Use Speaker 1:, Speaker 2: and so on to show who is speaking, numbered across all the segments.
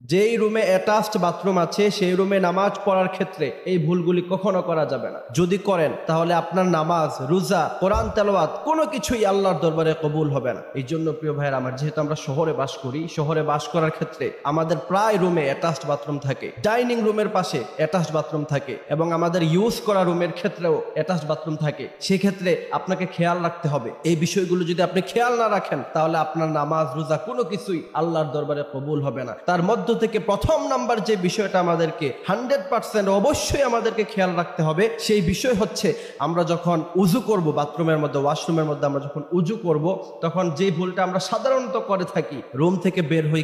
Speaker 1: যেই রুমে attached bathroom আছে সেই রুমে নামাজ পড়ার ক্ষেত্রে এই ভুলগুলি কখনো করা যাবে না। যদি করেন তাহলে আপনার নামাজ, রোজা, কোরআন তেলাওয়াত কোনো কিছুই আল্লাহর দরবারে কবুল হবে না। এই জন্য প্রিয় ভাইয়ের আমার, যেহেতু আমরা শহরে বাস করি, শহরে বাস করার ক্ষেত্রে আমাদের প্রায় রুমে অ্যাটাচড বাথরুম থাকে, ডাইনিং রুমের পাশে অ্যাটাচড বাথরুম থাকে এবং আমাদের ইউজ করা রুমের ক্ষেত্রেও অ্যাটাচড বাথরুম থাকে। সেক্ষেত্রে আপনাকে খেয়াল রাখতে হবে। এই বিষয়গুলো যদি আপনি খেয়াল না রাখেন তাহলে আপনার নামাজ, রোজা কোনো কিছুই আল্লাহর দরবারে কবুল হবে না। তার মধ্য থেকে প্রথম নাম্বার যে বিষয়টা আমাদেরকে 100% অবশ্যই আমাদেরকে খেয়াল রাখতে হবে, সেই বিষয় হচ্ছে আমরা যখন উজু করব, বাথরুমের মধ্যে, ওয়াশরুমের মধ্যে আমরা যখন উজু করব, তখন যে ভুলটা আমরা সাধারণত করে থাকি, রুম থেকে বের হই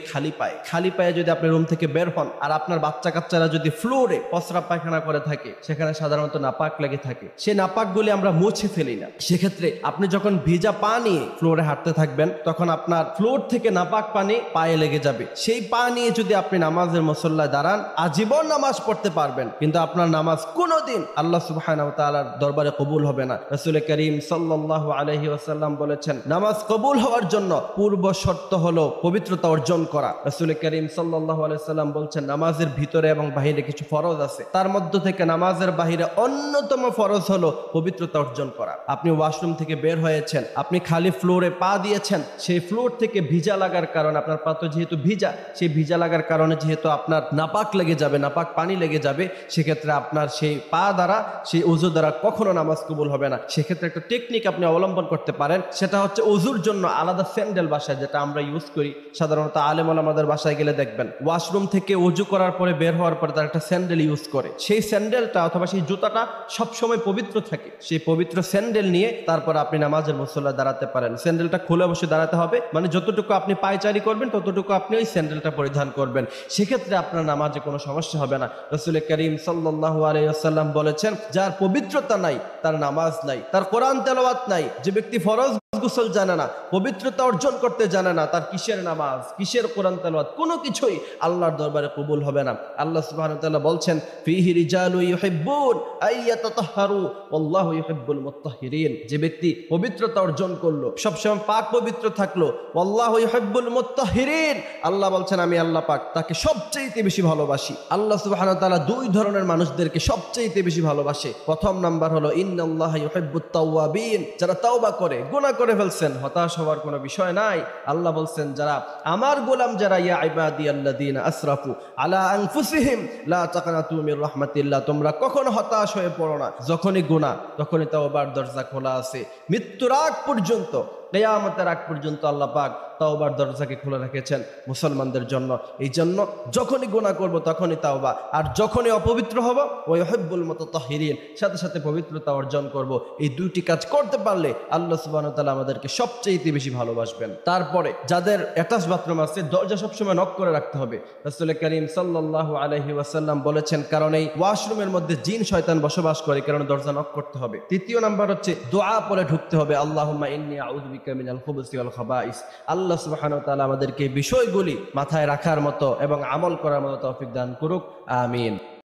Speaker 1: খালি পায়ে যদি আপনি রুম থেকে বের হন আর আপনার বাচ্চা কাচ্চারা যদি ফ্লোরে প্রস্রাব পায়খানা করে থাকে, সেখানে সাধারণত নাপাক লেগে থাকে, সেই নাপাকগুলি আমরা মুছে ফেলি না। সেক্ষেত্রে আপনি যখন ভিজা পা নিয়ে ফ্লোরে হাঁটতে থাকবেন, তখন আপনার ফ্লোর থেকে নাপাক পানি পায়ে লেগে যাবে। সেই পা নিয়ে যদি আপনি নামাজের মুসল্লায় দাঁড়ান, আজীবন নামাজ পড়তে পারবেন, কিন্তু আপনার নামাজ কোনোদিন আল্লাহ সুবহানাহু ওয়া তাআলার দরবারে কবুল হবে না। রাসূল করিম সাল্লাল্লাহু আলাইহি ওয়াসাল্লাম বলেছেন, নামাজ কবুল হওয়ার জন্য পূর্ব শর্ত হলো পবিত্রতা অর্জন করা। রাসূল করিম সাল্লাল্লাহু আলাইহি ওয়াসাল্লাম বলছেন, নামাজের ভিতরে এবং বাহিরে কিছু ফরজ আছে, তার মধ্য থেকে নামাজের বাহিরে অন্যতম ফরজ হলো পবিত্রতা অর্জন করা। আপনি ওয়াশরুম থেকে বের হয়েছেন, আপনি খালি ফ্লোরে পা দিয়েছেন, সেই ফ্লোর থেকে ভিজা লাগার কারণে, আপনার পা তো যেহেতু ভিজা, সেই ভিজা লাগার কারণে যেহেতু আপনার নাপাক লেগে যাবে, নাপাক পানি লেগে যাবে, সেক্ষেত্রে আপনার সেই পা দ্বারা, সেই উজু দ্বারা কখনো নামাজ কবুল হবে না। সেক্ষেত্রে একটা টেকনিক আপনি অবলম্বন করতে পারেন, সেটা হচ্ছে উজুর জন্য আলাদা স্যান্ডেল বাসায়, যেটা আমরা ইউজ করি সাধারণত, আলেম ওলামাদের বাসায় গেলে দেখবেন ওয়াশরুম থেকে উজু করার পরে বের হওয়ার পরে তার একটা স্যান্ডেল ইউজ করে। সেই স্যান্ডেলটা অথবা সেই জুতাটা সবসময় পবিত্র থাকে। সেই পবিত্র স্যান্ডেল নিয়ে তারপর আপনি নামাজের মুসল্লায় দাঁড়াতে পারেন। স্যান্ডেলটা খুলে অবশ্যই দাঁড়াতে হবে, মানে যতটুকু আপনি পায়চারি করবেন ততটুকু আপনি ওই স্যান্ডেলটা পরিধান করবেন। সেক্ষেত্রে আপনার নামাজে কোনো সমস্যা হবে না। রাসূল করিম সাল্লাল্লাহু আলাইহি ওয়াসাল্লাম বলেছেন, যার পবিত্রতা নাই তার নামাজ নাই, তার কোরআন তেলাওয়াত নাই। যে ব্যক্তি ফরজ গোসল জানে না, পবিত্রতা অর্জন করতে জানে না, তার কিসের নামাজ, কিসের কোরআন তেলাওয়াত, কোনো কিছুই আল্লাহর দরবারে কবুল হবে না। আল্লাহ সুবহানাহু ওয়া তাআলা বলছেন, ফীহি রিজালু ইউহিব্বুন আইয়াতাতাহহারু ওয়াল্লাহু ইউহিব্বুল মুত্তাহহিরিন। যে ব্যক্তি পবিত্রতা অর্জন করলো, সবসময় পাক পবিত্র থাকলো, ওয়াল্লাহু ইউহিব্বুল মুত্তাহহিরিন, আল্লাহ বলছেন আমি আল্লাহ পাক তাকে সবচেয়ে বেশি ভালোবাসি। আল্লাহ সুবহানাহু ওয়া তাআলা দুই ধরনের মানুষদেরকে সবচেয়ে বেশি ভালোবাসে। প্রথম নাম্বার হলো ইন্নাল্লাহা ইউহিব্বুত তাওয়াবিন, যারা তাওবা করে, গুনাহ করে ফেলছেন, হতাশ হওয়ার কোনো বিষয় নাই। আল্লাহ বলছেন, যারা আমার গোলাম, যারা ইয়া ইবাদিয়াল্লাযীনা আসরাফু আলা আনফুসিহিম লা তাকনাতু মির রাহমাতিল্লাহ, তোমরা কখনো হতাশ হয়ে পড়ো না। যখনই গুনাহ তখনই তাওবার দরজা খোলা আছে। মৃত্যুর আগ পর্যন্ত, কিয়ামতের আগ পর্যন্ত আল্লাহ পাক তাওবার দরজাকে খুলে রেখেছেন মুসলমানদের জন্য। এই জন্য যখনই গুনাহ করব তখনই তাওবা, আর যখনই অপবিত্র হব ওয়া ইউহিব্বুল মুতাতাহহিরিন, সাথে সাথে পবিত্রতা অর্জন করব। এই দুইটি কাজ করতে পারলে আল্লাহ সুবহানাহু ওয়া তাআলা আমাদেরকে সবচেয়ে বেশি ভালোবাসবেন। তারপরে যাদের অ্যাটাচ বাথরুম আছে, দরজা সবসময় নক করে রাখতে হবে। রাসূল করিম সাল্লাল্লাহু আলাইহি ওয়াসাল্লাম বলেছেন, কারণ এই ওয়াশরুমের মধ্যে জিন শয়তান বসবাস করে, কারণ দরজা নক করতে হবে। তৃতীয় নাম্বার হচ্ছে দোয়া পড়ে ঢুকতে হবে, আল্লাহুম্মা ইন্নী আউযু বিকা মিনাল খুবুসি ওয়াল খাবাইস। আল্লাহ সুবহানাহু ওয়া তাআলা আমাদেরকে বিষয়গুলি মাথায় রাখার মতো এবং আমল করার মতো তৌফিক দান করুক। আমিন।